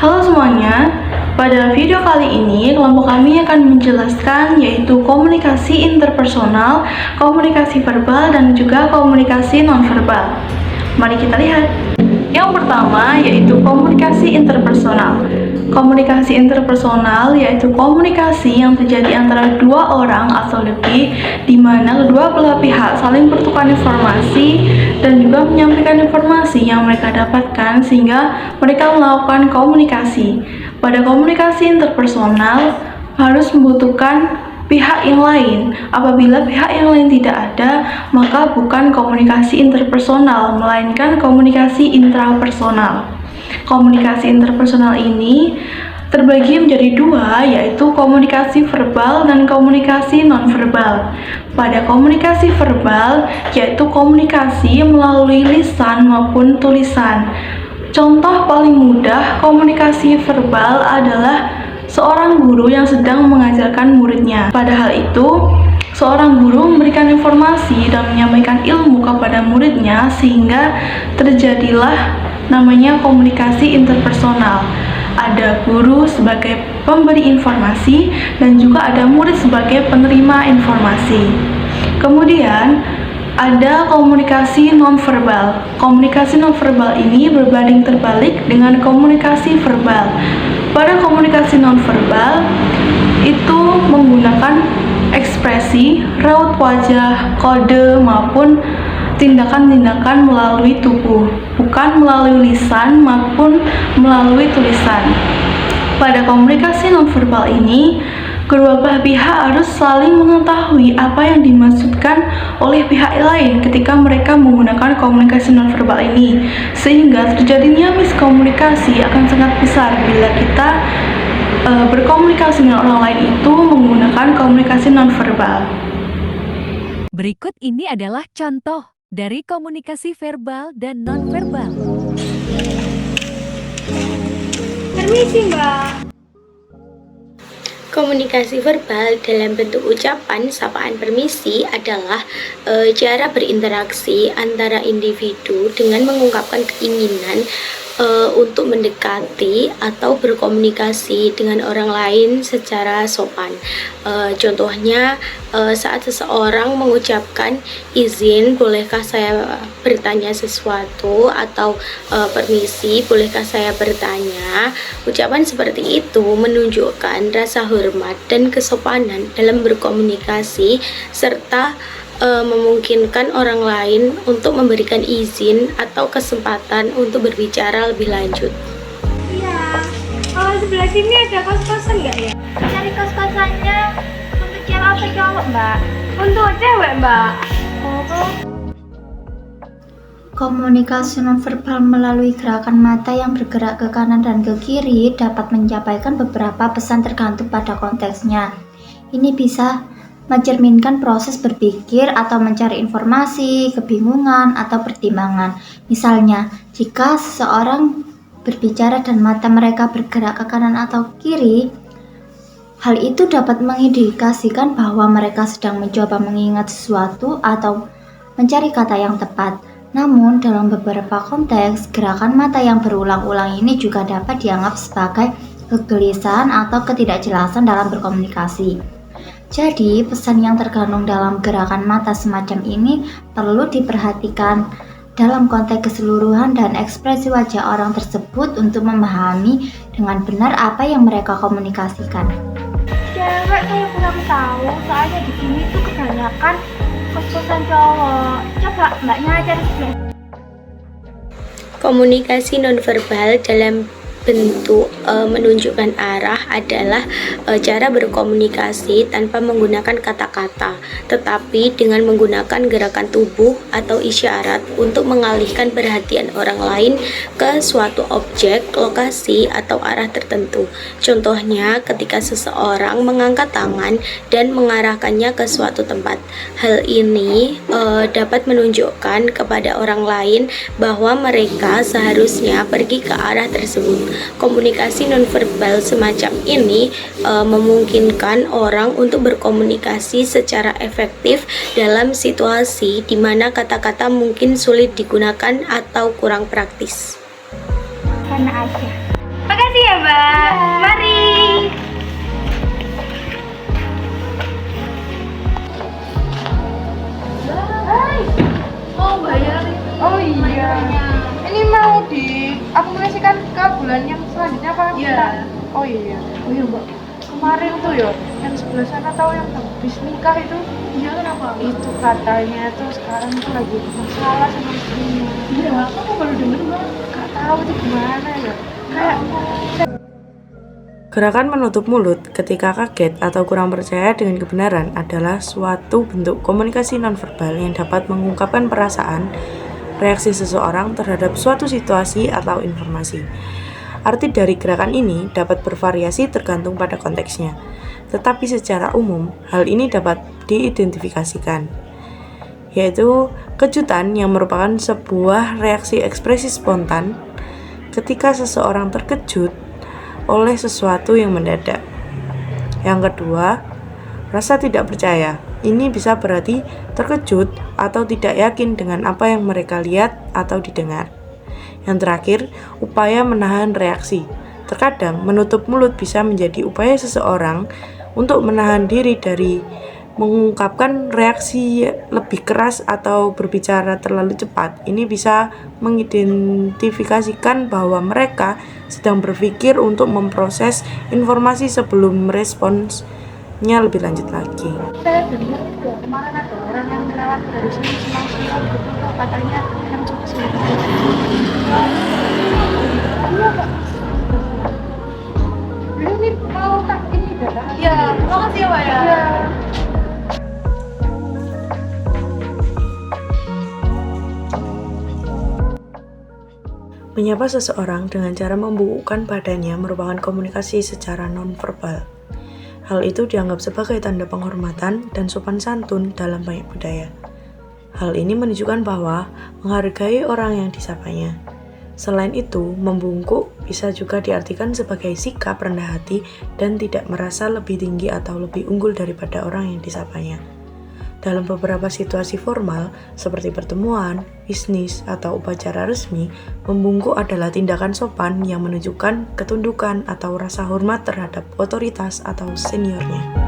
Halo semuanya, pada video kali ini kelompok kami akan menjelaskan yaitu komunikasi interpersonal, komunikasi verbal, dan juga komunikasi nonverbal. Mari kita lihat. Yang pertama yaitu komunikasi interpersonal. Komunikasi interpersonal yaitu komunikasi yang terjadi antara dua orang atau lebih, di mana kedua belah pihak saling bertukar informasi dan juga menyampaikan informasi yang mereka dapatkan sehingga mereka melakukan komunikasi. Pada komunikasi interpersonal harus membutuhkan pihak yang lain. Apabila pihak yang lain tidak ada, maka bukan komunikasi interpersonal, melainkan komunikasi intrapersonal. Komunikasi interpersonal ini terbagi menjadi dua, yaitu komunikasi verbal dan komunikasi nonverbal. Pada komunikasi verbal, yaitu komunikasi melalui lisan maupun tulisan. Contoh paling mudah komunikasi verbal adalah seorang guru yang sedang mengajarkan muridnya. Padahal itu, seorang guru memberikan informasi dan menyampaikan ilmu kepada muridnya sehingga terjadilah namanya komunikasi interpersonal. Ada guru sebagai pemberi informasi dan juga ada murid sebagai penerima informasi. Kemudian ada komunikasi nonverbal. Komunikasi nonverbal ini berbanding terbalik dengan komunikasi verbal. Pada komunikasi nonverbal itu menggunakan ekspresi, raut wajah, kode maupun tindakan-tindakan melalui tubuh, bukan melalui lisan maupun melalui tulisan. Pada komunikasi nonverbal ini, kedua belah pihak harus saling mengetahui apa yang dimaksudkan oleh pihak lain ketika mereka menggunakan komunikasi nonverbal ini, sehingga terjadinya miskomunikasi akan sangat besar bila kita berkomunikasi dengan orang lain itu menggunakan komunikasi nonverbal. Berikut ini adalah contoh dari komunikasi verbal dan nonverbal. Permisi, Mbak. Komunikasi verbal dalam bentuk ucapan sapaan permisi adalah cara berinteraksi antara individu dengan mengungkapkan keinginan untuk mendekati atau berkomunikasi dengan orang lain secara sopan. Contohnya saat seseorang mengucapkan izin, bolehkah saya bertanya sesuatu, atau permisi, bolehkah saya bertanya. Ucapan seperti itu menunjukkan rasa hormat dan kesopanan dalam berkomunikasi serta memungkinkan orang lain untuk memberikan izin atau kesempatan untuk berbicara lebih lanjut. Iya. Kalau sebelah sini ada kos-kosan nggak ya? Cari kos-kosannya untuk cewek atau cowok, Mbak? Untuk cewek, Mbak. Oh. Komunikasi nonverbal melalui gerakan mata yang bergerak ke kanan dan ke kiri dapat menyampaikan beberapa pesan tergantung pada konteksnya. Ini bisa mencerminkan proses berpikir atau mencari informasi, kebingungan, atau pertimbangan. Misalnya, jika seseorang berbicara dan mata mereka bergerak ke kanan atau kiri, hal itu dapat mengindikasikan bahwa mereka sedang mencoba mengingat sesuatu atau mencari kata yang tepat. Namun, dalam beberapa konteks, gerakan mata yang berulang-ulang ini juga dapat dianggap sebagai kegelisahan atau ketidakjelasan dalam berkomunikasi. Jadi, pesan yang terkandung dalam gerakan mata semacam ini perlu diperhatikan dalam konteks keseluruhan dan ekspresi wajah orang tersebut untuk memahami dengan benar apa yang mereka komunikasikan. Cewek saya kurang tahu, soalnya di sini tuh kebanyakan kos-kosan cowok. Coba Mbaknya cari sebelah. Komunikasi nonverbal dalam bentuk menunjukkan arah adalah cara berkomunikasi tanpa menggunakan kata-kata, tetapi dengan menggunakan gerakan tubuh atau isyarat untuk mengalihkan perhatian orang lain ke suatu objek, lokasi, atau arah tertentu. Contohnya, ketika seseorang mengangkat tangan dan mengarahkannya ke suatu tempat. Hal ini dapat menunjukkan kepada orang lain bahwa mereka seharusnya pergi ke arah tersebut. Komunikasi nonverbal semacam ini memungkinkan orang untuk berkomunikasi secara efektif dalam situasi di mana kata-kata mungkin sulit digunakan atau kurang praktis. Karena aja. Makasih ya, Mbak. Mari. Mau bayar ini. Oh iya. Ini mau diakumulasikan ke bulan yang selanjutnya apa? Iya. Oh iya. Oh iya, Mbak. Kemarin tuh ya, yang sebelah sana tahu yang habis nikah itu? Iya, kenapa? Itu katanya tuh sekarang tuh lagi masalah sama istrinya. Iya, aku baru denger, Mbak. Gak tahu itu gimana ya. Kayak Gerakan menutup mulut ketika kaget atau kurang percaya dengan kebenaran adalah suatu bentuk komunikasi nonverbal yang dapat mengungkapkan perasaan, reaksi seseorang terhadap suatu situasi atau informasi. Arti dari gerakan ini dapat bervariasi tergantung pada konteksnya, tetapi secara umum hal ini dapat diidentifikasikan, yaitu kejutan yang merupakan sebuah reaksi ekspresi spontan ketika seseorang terkejut oleh sesuatu yang mendadak. Yang kedua, rasa tidak percaya. Ini bisa berarti terkejut atau tidak yakin dengan apa yang mereka lihat atau didengar. Yang terakhir, upaya menahan reaksi. Terkadang menutup mulut bisa menjadi upaya seseorang untuk menahan diri dari mengungkapkan reaksi lebih keras atau berbicara terlalu cepat. Ini bisa mengidentifikasikan bahwa mereka sedang berpikir untuk memproses informasi sebelum meresponsnya lebih lanjut lagi. saya dengar juga kemarin ada orang yang lewat dari sini senang-senang gitu tuh, katanya yang cukup sulit. Iya, Kak. Ini mau tak ini dah. Iya, makasih ya, Pak ya. Iya. Menyapa seseorang dengan cara membungkukkan badannya merupakan komunikasi secara nonverbal. Hal itu dianggap sebagai tanda penghormatan dan sopan santun dalam banyak budaya. Hal ini menunjukkan bahwa menghargai orang yang disapanya. Selain itu, membungkuk bisa juga diartikan sebagai sikap rendah hati dan tidak merasa lebih tinggi atau lebih unggul daripada orang yang disapanya. Dalam beberapa situasi formal, seperti pertemuan, bisnis, atau upacara resmi, membungkuk adalah tindakan sopan yang menunjukkan ketundukan atau rasa hormat terhadap otoritas atau seniornya.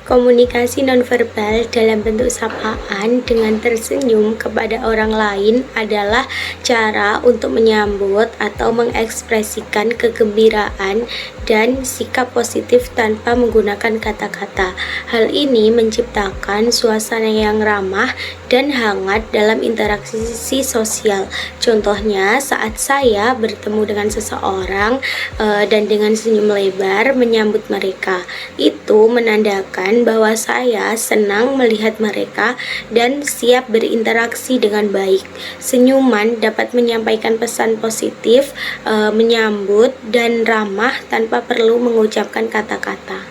Komunikasi nonverbal dalam bentuk sapaan dengan tersenyum kepada orang lain adalah cara untuk menyambut atau mengekspresikan kegembiraan dan sikap positif tanpa menggunakan kata-kata. Hal ini menciptakan suasana yang ramah dan hangat dalam interaksi sosial. Contohnya, saat saya bertemu dengan seseorang dan dengan senyum lebar menyambut mereka, itu menandakan bahwa saya senang melihat mereka dan siap berinteraksi dengan baik. Senyuman dapat menyampaikan pesan positif, menyambut dan ramah tanpa perlu mengucapkan kata-kata.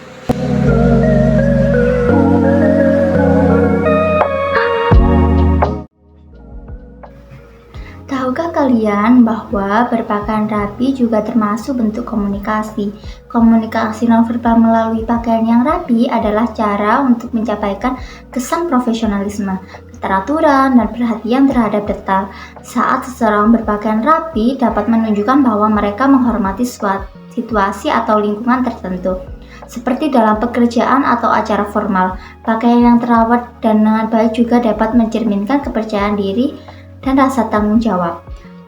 Tahukah kalian bahwa berpakaian rapi juga termasuk bentuk komunikasi? Komunikasi nonverbal melalui pakaian yang rapi adalah cara untuk mencapaikan kesan profesionalisme, keteraturan, dan perhatian terhadap detail. Saat seseorang berpakaian rapi dapat menunjukkan bahwa mereka menghormati suatu situasi atau lingkungan tertentu. Seperti dalam pekerjaan atau acara formal, pakaian yang terawat dan dengan baik juga dapat mencerminkan kepercayaan diri dan rasa tanggung jawab.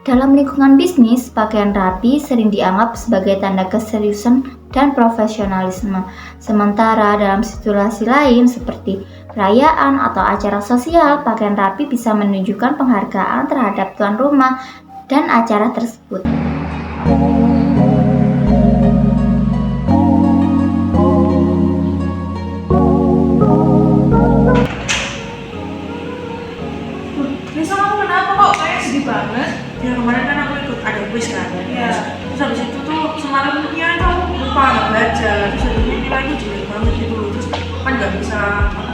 Dalam lingkungan bisnis, pakaian rapi sering dianggap sebagai tanda keseriusan dan profesionalisme. Sementara dalam situasi lain seperti perayaan atau acara sosial, pakaian rapi bisa menunjukkan penghargaan terhadap tuan rumah dan acara tersebut. Bisa kamu kenapa kok kayak sedih banget? Ya kemarin kan aku ikut ada kuis kan. Iya. Terus habis itu tuh semalamnya itu aku lupa nggak baca. Terus jadinya nilainya jelek banget gitu loh. Terus kan nggak bisa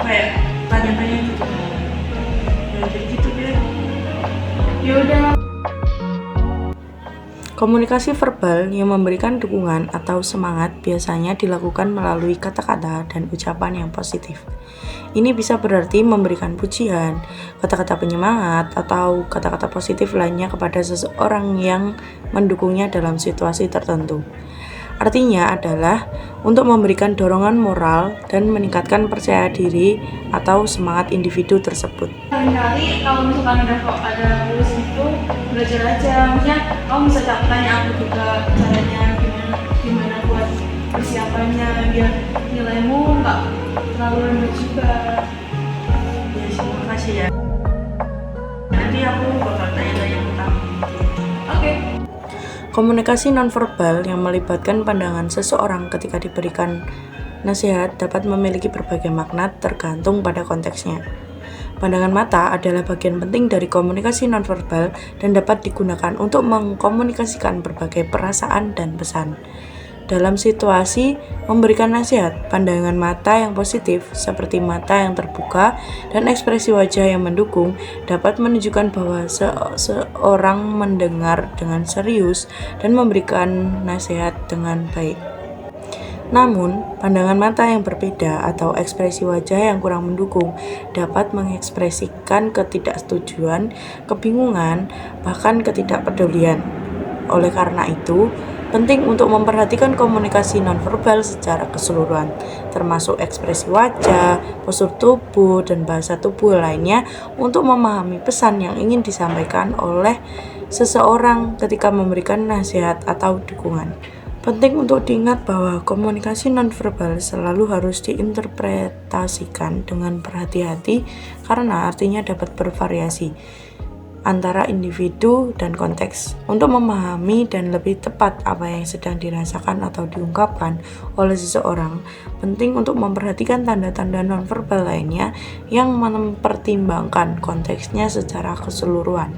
kayak tanya-tanya gitu. Ya jadi gitu deh. Ya udah. Komunikasi verbal yang memberikan dukungan atau semangat biasanya dilakukan melalui kata-kata dan ucapan yang positif. Ini bisa berarti memberikan pujian, kata-kata penyemangat, atau kata-kata positif lainnya kepada seseorang yang mendukungnya dalam situasi tertentu. Artinya adalah untuk memberikan dorongan moral dan meningkatkan percaya diri atau semangat individu tersebut. Lain-kali kalau misalkan ada lulus itu belajar aja, maksudnya kamu bisa tanya aku juga caranya gimana buat persiapannya biar nilaimu nggak terlalu rendah juga. Ya, terima kasih ya. Nanti aku bakal tanya-tanya tentang Oke. Komunikasi nonverbal yang melibatkan pandangan seseorang ketika diberikan nasihat dapat memiliki berbagai makna tergantung pada konteksnya. Pandangan mata adalah bagian penting dari komunikasi nonverbal dan dapat digunakan untuk mengkomunikasikan berbagai perasaan dan pesan. Dalam situasi memberikan nasihat, pandangan mata yang positif seperti mata yang terbuka dan ekspresi wajah yang mendukung dapat menunjukkan bahwa seorang mendengar dengan serius dan memberikan nasihat dengan baik. Namun, pandangan mata yang berbeda atau ekspresi wajah yang kurang mendukung dapat mengekspresikan ketidaksetujuan, kebingungan, bahkan ketidakpedulian. Oleh karena itu, penting untuk memperhatikan komunikasi nonverbal secara keseluruhan, termasuk ekspresi wajah, postur tubuh, dan bahasa tubuh lainnya untuk memahami pesan yang ingin disampaikan oleh seseorang ketika memberikan nasihat atau dukungan. Penting untuk diingat bahwa komunikasi nonverbal selalu harus diinterpretasikan dengan berhati-hati karena artinya dapat bervariasi antara individu dan konteks. Untuk memahami dan lebih tepat apa yang sedang dirasakan atau diungkapkan oleh seseorang, penting untuk memperhatikan tanda-tanda nonverbal lainnya yang mempertimbangkan konteksnya secara keseluruhan.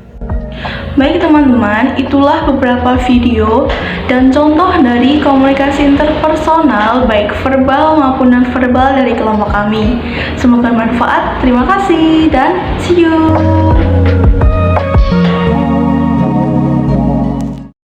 Baik teman-teman, itulah beberapa video dan contoh dari komunikasi interpersonal baik verbal maupun non-verbal dari kelompok kami. Semoga bermanfaat. Terima kasih dan see you.